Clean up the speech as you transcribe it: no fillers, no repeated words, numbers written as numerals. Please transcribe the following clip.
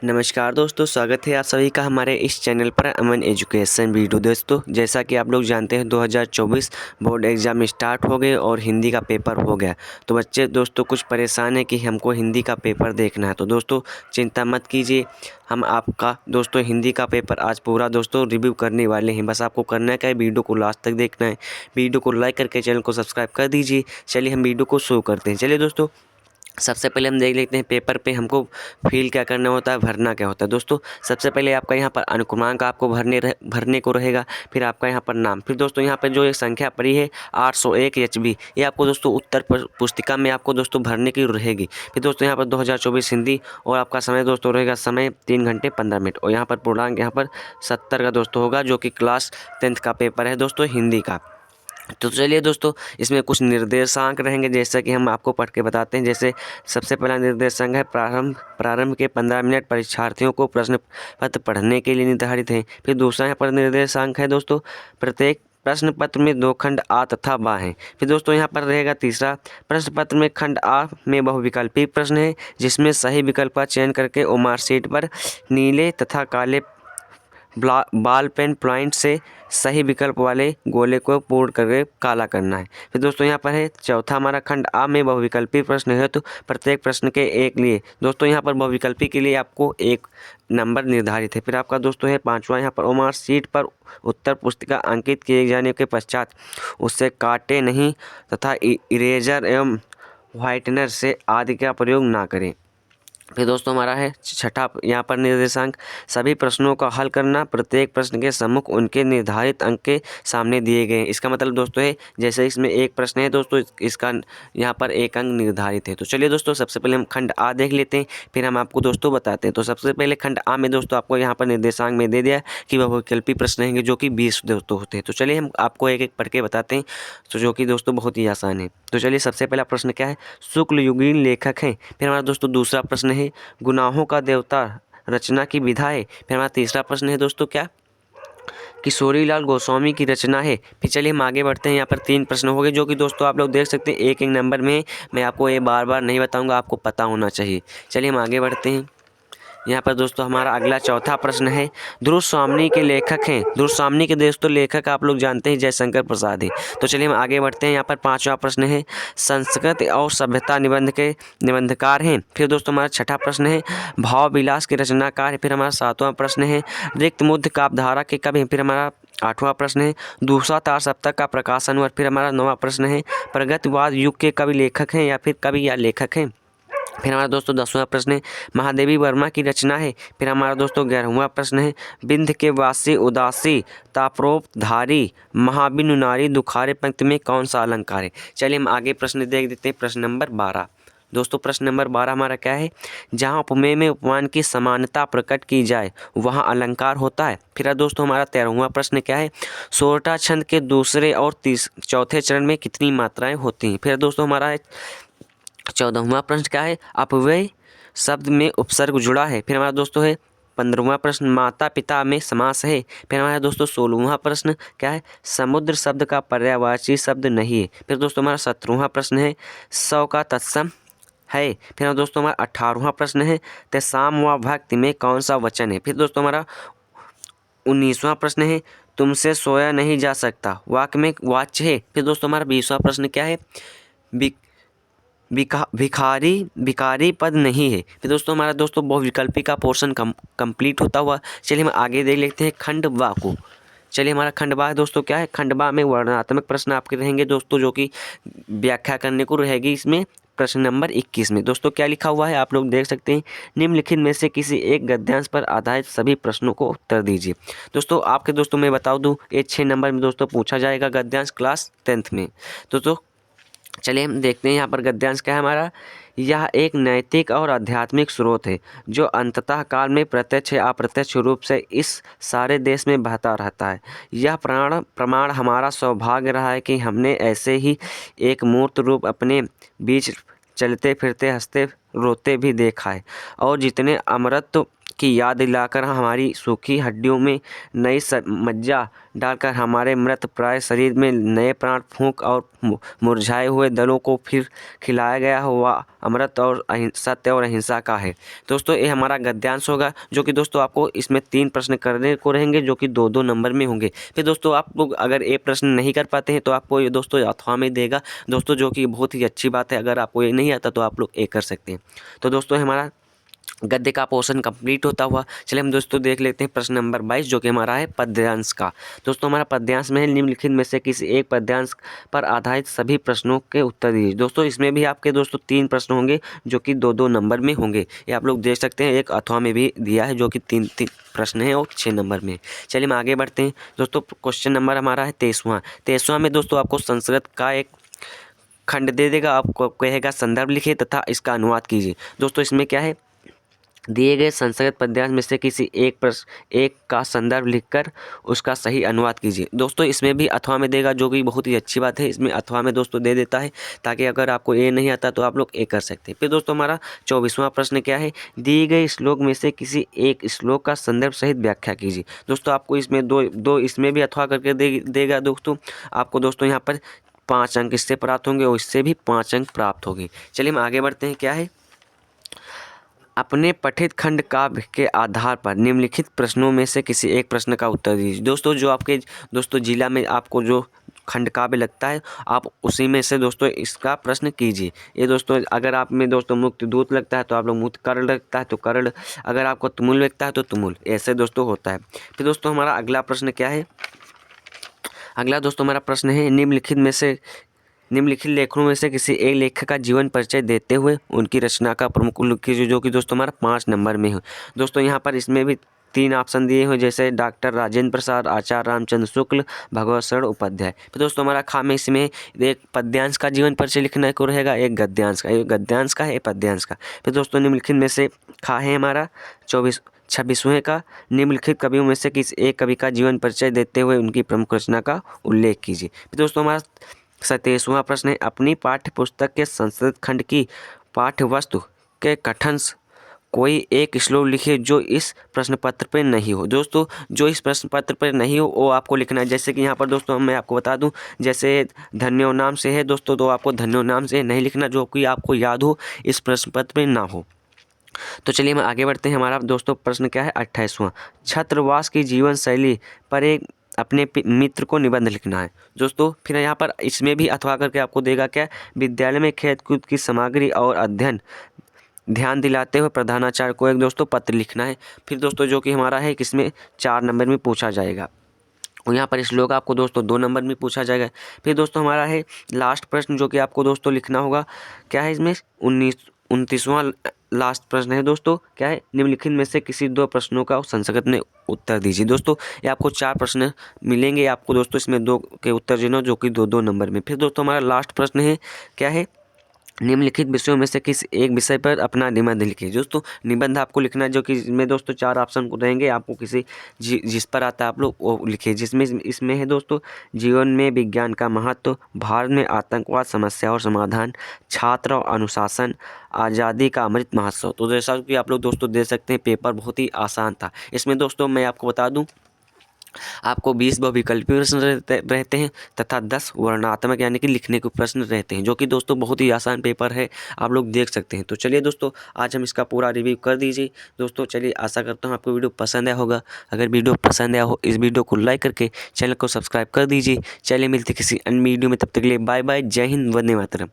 नमस्कार दोस्तों, स्वागत है आप सभी का हमारे इस चैनल पर अमन एजुकेशन वीडियो। दोस्तों जैसा कि आप लोग जानते हैं 2024 बोर्ड एग्ज़ाम स्टार्ट हो गए और हिंदी का पेपर हो गया। तो बच्चे दोस्तों कुछ परेशान है कि हमको हिंदी का पेपर देखना है। तो दोस्तों चिंता मत कीजिए, हम आपका दोस्तों हिंदी का पेपर आज पूरा दोस्तों रिव्यू करने वाले हैं। बस आपको करना क्या है, वीडियो को लास्ट तक देखना है, वीडियो को लाइक करके चैनल को सब्सक्राइब कर दीजिए। चलिए हम वीडियो को शुरू करते हैं। चलिए दोस्तों सबसे पहले हम देख लेते हैं पेपर पे हमको फिल क्या करना होता है, भरना क्या होता है। दोस्तों सबसे पहले आपका यहाँ पर अनुक्रमांक आपको भरने को रहेगा, फिर आपका यहाँ पर नाम, फिर दोस्तों यहाँ पर जो एक संख्या पड़ी है 801 HB, ये आपको दोस्तों उत्तर पुस्तिका में आपको दोस्तों भरने की रहेगी। फिर दोस्तों यहाँ पर 2024 हिंदी और आपका समय दोस्तों रहेगा समय 3 घंटे 15 मिनट, और यहाँ पर पूर्णांक यहाँ पर 70 का दोस्तों होगा, जो कि क्लास 10th का पेपर है दोस्तों हिंदी का। तो चलिए दोस्तों इसमें कुछ निर्देशांक रहेंगे, जैसा कि हम आपको पढ़ के बताते हैं। जैसे सबसे पहला निर्देशांक है प्रारंभ के 15 मिनट परीक्षार्थियों को प्रश्न पत्र पढ़ने के लिए निर्धारित है। फिर दूसरा यहाँ पर निर्देशांक है दोस्तों प्रत्येक प्रश्न पत्र में 2 खंड आ तथा बा हैं। फिर दोस्तों यहाँ पर रहेगा तीसरा, प्रश्न पत्र में खंड आ में बहुविकल्पी प्रश्न है, जिसमें सही विकल्प का चयन करके मार्कशीट पर नीले तथा काले बॉल पेन पॉइंट से सही विकल्प वाले गोले को पूर्ण करके काला करना है। फिर दोस्तों यहाँ पर है चौथा हमारा खंड आ में बहुविकल्पी प्रश्न है, तो प्रत्येक प्रश्न के एक लिए दोस्तों यहाँ पर बहुविकल्पी के लिए आपको 1 नंबर निर्धारित है। फिर आपका दोस्तों है पाँचवा यहाँ पर ओमार सीट पर उत्तर पुस्तिका अंकित किए जाने के पश्चात उससे काटे नहीं तथा इरेजर एवं व्हाइटनर से आदि का प्रयोग ना करें। फिर दोस्तों हमारा है छठा यहाँ पर निर्देशांक सभी प्रश्नों का हल करना, प्रत्येक प्रश्न के सम्मुख उनके निर्धारित अंक के सामने दिए गए हैं। इसका मतलब दोस्तों है जैसे इसमें एक प्रश्न है दोस्तों, इसका यहाँ पर 1 अंक निर्धारित है। तो चलिए दोस्तों सबसे पहले हम खंड आ देख लेते हैं, फिर हम आपको दोस्तों बताते हैं। तो सबसे पहले खंड आ में दोस्तों आपको यहाँ पर निर्देशांक में दे दिया कि वह वैकल्पिक प्रश्न रहेंगे, जो कि 20 दोस्तों होते हैं। तो चलिए हम आपको एक एक पढ़ के बताते हैं, तो जो कि दोस्तों बहुत ही आसान है। तो चलिए सबसे पहला प्रश्न क्या है, शुक्ल युगीन लेखक हैं। फिर हमारा दोस्तों दूसरा प्रश्न है गुनाहों का देवता रचना की विधा है। फिर हमारा तीसरा प्रश्न है दोस्तों क्या, किशोरीलाल गोस्वामी की रचना है। फिर चलिए हम आगे बढ़ते हैं। यहाँ पर 3 प्रश्न हो गए, जो कि दोस्तों आप लोग देख सकते हैं 1-1 नंबर में। मैं आपको ये बार बार नहीं बताऊंगा, आपको पता होना चाहिए। चलिए हम आगे बढ़ते हैं। यहाँ पर दोस्तों हमारा अगला चौथा प्रश्न है ध्रुव स्वामी के लेखक हैं। ध्रुव स्वामी के दोस्तों लेखक आप लोग जानते हैं जयशंकर प्रसाद हैं। तो चलिए हम आगे बढ़ते हैं। यहाँ पर 5वां प्रश्न है संस्कृत और सभ्यता निबंध के निबंधकार हैं। फिर दोस्तों हमारा 6ठा प्रश्न है भाव विलास के रचनाकार है। फिर हमारा 7वां प्रश्न है रिक्त मुद्ध काव्यधारा के कवि हैं। फिर हमारा 8वां प्रश्न है दूसरा तार सप्तक का प्रकाशन हुआ। फिर हमारा 9वां प्रश्न है प्रगतिवाद युग के कवि लेखक हैं या फिर कवि या लेखक हैं। फिर हमारा दोस्तों 10वां प्रश्न है महादेवी वर्मा की रचना है। फिर हमारा दोस्तों 11वां प्रश्न है बिंध के वासी उदासी ताप्रोपधारी महाबिनु नारी दुखारे पंक्ति में कौन सा अलंकार है। चलिए हम आगे प्रश्न देख देते हैं। प्रश्न नंबर 12 दोस्तों, प्रश्न नंबर 12 हमारा क्या है, जहाँ उपमेय में उपमान की समानता प्रकट की जाए वहाँ अलंकार होता है। फिर दोस्तों हमारा 13वां प्रश्न क्या है, सोरठा छंद के दूसरे और चौथे चरण में कितनी मात्राएं होती हैं। फिर दोस्तों हमारा 14वां प्रश्न क्या है, अपव्यय शब्द में उपसर्ग जुड़ा है। फिर हमारा दोस्तों है 15वां प्रश्न माता पिता में समास है। फिर हमारा दोस्तों 16वां प्रश्न क्या है, समुद्र शब्द का पर्यायवाची शब्द नहीं है। फिर दोस्तों हमारा 17वां प्रश्न है सौ का तत्सम है। फिर हमारा दोस्तों हमारा 18वां प्रश्न है तेसाम व भक्ति में कौन सा वचन है। फिर दोस्तों हमारा 19वां प्रश्न है तुमसे सोया नहीं जा सकता वाक्य में वाच्य है। फिर दोस्तों हमारा 20वां प्रश्न क्या है भिखारी पद नहीं है। फिर दोस्तों हमारा दोस्तों बहुविकल्पी का पोर्शन कंप्लीट होता हुआ। चलिए हम आगे देख लेते हैं खंड बा को। चलिए हमारा खंड बा दोस्तों क्या है, खंड बा में वर्णनात्मक प्रश्न आपके रहेंगे दोस्तों, जो कि व्याख्या करने को रहेगी। इसमें प्रश्न नंबर 21 में दोस्तों क्या लिखा हुआ है आप लोग देख सकते हैं, निम्नलिखित में से किसी एक गद्यांश पर आधारित सभी प्रश्नों को उत्तर दीजिए। दोस्तों आपके दोस्तों मैं बता दूं ये 6 नंबर में दोस्तों पूछा जाएगा गद्यांश क्लास 10th में। दोस्तों चलिए हम देखते हैं यहाँ पर गद्यांश क्या है हमारा, यह एक नैतिक और आध्यात्मिक स्रोत है जो अंततः काल में प्रत्यक्ष या अप्रत्यक्ष रूप से इस सारे देश में बहता रहता है। यह प्रमाण हमारा सौभाग्य रहा है कि हमने ऐसे ही एक मूर्त रूप अपने बीच चलते फिरते हंसते रोते भी देखा है, और जितने अमरत्व की याद दिलाकर हमारी सूखी हड्डियों में नई मज्जा डालकर हमारे मृत प्राय शरीर में नए प्राण फूंक और मुरझाए हुए दलों को फिर खिलाया गया हुआ अमृत और सत्य और अहिंसा का है। दोस्तों ये हमारा गद्यांश होगा, जो कि दोस्तों आपको इसमें 3 प्रश्न करने को रहेंगे, जो कि 2-2 नंबर में होंगे। फिर दोस्तों आप लोग अगर ये प्रश्न नहीं कर पाते हैं तो आपको ये दोस्तों अथवा में देगा दोस्तों, जो कि बहुत ही अच्छी बात है। अगर आपको ये नहीं आता तो आप लोग ये कर सकते हैं। तो दोस्तों हमारा गद्य का पोर्शन कंप्लीट होता हुआ चलिए हम दोस्तों देख लेते हैं प्रश्न नंबर 22, जो कि हमारा है पद्यांश का। दोस्तों हमारा पद्यांश में है, निम्नलिखित में से किसी एक पद्यांश पर आधारित सभी प्रश्नों के उत्तर दीजिए। दोस्तों इसमें भी आपके दोस्तों 3 प्रश्न होंगे, जो कि 2-2 नंबर में होंगे। ये आप लोग देख सकते हैं, एक अथवा में भी दिया है, जो कि 3 प्रश्न है और 6 नंबर में। चलिए हम आगे बढ़ते हैं दोस्तों। क्वेश्चन नंबर हमारा है 23वां में दोस्तों आपको संस्कृत का एक खंड दे देगा, आपको कहेगा संदर्भ लिखिए तथा इसका अनुवाद कीजिए। दोस्तों इसमें क्या है, दिए गए संस्कृत पद्यांश में से किसी एक का संदर्भ लिखकर उसका सही अनुवाद कीजिए। दोस्तों इसमें भी अथवा में देगा, जो कि बहुत ही अच्छी बात है। इसमें अथवा में दोस्तों दे देता है, ताकि अगर आपको ये नहीं आता तो आप लोग ये कर सकते हैं। फिर दोस्तों हमारा 24वां प्रश्न क्या है, दिए गए श्लोक में से किसी एक श्लोक का संदर्भ सहित व्याख्या कीजिए। दोस्तों आपको इसमें दो इसमें भी अथवा करके देगा दोस्तों। आपको दोस्तों यहाँ पर 5 अंक इससे प्राप्त होंगे और इससे भी 5 अंक प्राप्त होंगे। चलिए हम आगे बढ़ते हैं। क्या है, अपने पठित खंड काव्य के आधार पर निम्नलिखित प्रश्नों में से किसी एक प्रश्न का उत्तर दीजिए। दोस्तों जो आपके दोस्तों जिला में आपको जो खंड काव्य लगता है, आप उसी में से दोस्तों इसका प्रश्न कीजिए। ये दोस्तों अगर आप में दोस्तों मुक्त दूत लगता है तो आप लोग मुक्त कर्ण लगता है तो कर्ण, अगर आपको तुमुल लगता है तो तुमुल, ऐसे दोस्तों होता है। फिर दोस्तों हमारा अगला प्रश्न क्या है, अगला दोस्तों हमारा प्रश्न है, निम्नलिखित लेखों में से किसी एक लेखक का जीवन परिचय देते हुए उनकी रचना का प्रमुख उल्लेख कीजिए, जो कि दोस्तों हमारा 5 नंबर में है। दोस्तों यहाँ पर इसमें भी 3 ऑप्शन दिए हुए, जैसे डॉक्टर राजेंद्र प्रसाद, आचार्य रामचंद्र शुक्ल, भगवत शरण उपाध्याय। फिर दोस्तों हमारा खा में इसमें एक पद्यांश का जीवन परिचय लिखने को रहेगा, एक गद्यांश का, एक गद्यांश का है, एक पद्यांश का। फिर दोस्तों निम्नलिखित में से खा है हमारा 26वें का, निम्नलिखित कवियों में से किसी एक कवि का जीवन परिचय देते हुए उनकी प्रमुख रचना का उल्लेख कीजिए। फिर दोस्तों हमारा 27वां प्रश्न है, अपनी पाठ्य पुस्तक के संस्कृत खंड की पाठ्य वस्तु के कथन कोई एक श्लोक लिखिए जो इस प्रश्न पत्र पर नहीं हो। दोस्तों जो इस प्रश्न पत्र पर नहीं हो वो आपको लिखना है। जैसे कि यहाँ पर दोस्तों मैं आपको बता दूं, जैसे धन्यो नाम से है दोस्तों, तो आपको धन्यो नाम से नहीं लिखना, जो कि आपको याद हो, इस प्रश्न पत्र पर ना हो। तो चलिए हम आगे बढ़ते हैं। हमारा दोस्तों प्रश्न क्या है, 28वां, छात्रावास की जीवन शैली पर एक अपने मित्र को निबंध लिखना है। दोस्तों फिर यहाँ पर इसमें भी अथवा करके आपको देगा क्या, विद्यालय में खेल कूद की सामग्री और अध्ययन ध्यान दिलाते हुए प्रधानाचार्य को एक दोस्तों पत्र लिखना है। फिर दोस्तों जो कि हमारा है किसमें 4 नंबर में पूछा जाएगा, और यहाँ पर इस श्लोक आपको दोस्तों 2 नंबर में पूछा जाएगा। फिर दोस्तों हमारा है लास्ट प्रश्न, जो कि आपको दोस्तों लिखना होगा, क्या है इसमें 29वां लास्ट प्रश्न है दोस्तों, क्या है, निम्नलिखित में से किसी 2 प्रश्नों का संस्कृत में उत्तर दीजिए। दोस्तों ये आपको 4 प्रश्न मिलेंगे आपको दोस्तों, इसमें 2 के उत्तर देना, जो कि 2-2 नंबर में। फिर दोस्तों हमारा लास्ट प्रश्न है, क्या है, निम्नलिखित विषयों में से किसी एक विषय पर अपना निबंध लिखिए। दोस्तों निबंध आपको लिखना है, जो कि इसमें दोस्तों 4 ऑप्शन रहेंगे, आपको किसी जिस पर आता है आप लोग वो लिखिए। जिसमें इसमें है दोस्तों जीवन में विज्ञान का महत्व, भारत में आतंकवाद समस्या और समाधान, छात्र और अनुशासन, आज़ादी का अमृत महोत्सव। तो जैसा कि आप लोग दोस्तों दे सकते हैं, पेपर बहुत ही आसान था। इसमें दोस्तों मैं आपको बता दूँ, आपको 20 बहुविकल्पी प्रश्न रहते हैं तथा 10 वर्णात्मक यानी कि लिखने के प्रश्न रहते हैं, जो कि दोस्तों बहुत ही आसान पेपर है, आप लोग देख सकते हैं। तो चलिए दोस्तों आज हम इसका पूरा रिव्यू कर दीजिए। दोस्तों चलिए आशा करता हूँ आपको वीडियो पसंद आया होगा। अगर वीडियो पसंद आया हो, इस वीडियो को लाइक करके चैनल को सब्सक्राइब कर दीजिए। चलिए मिलते किसी अन्य वीडियो में, तब तक के लिए बाय बाय, जय हिंद, वंदे मातरम।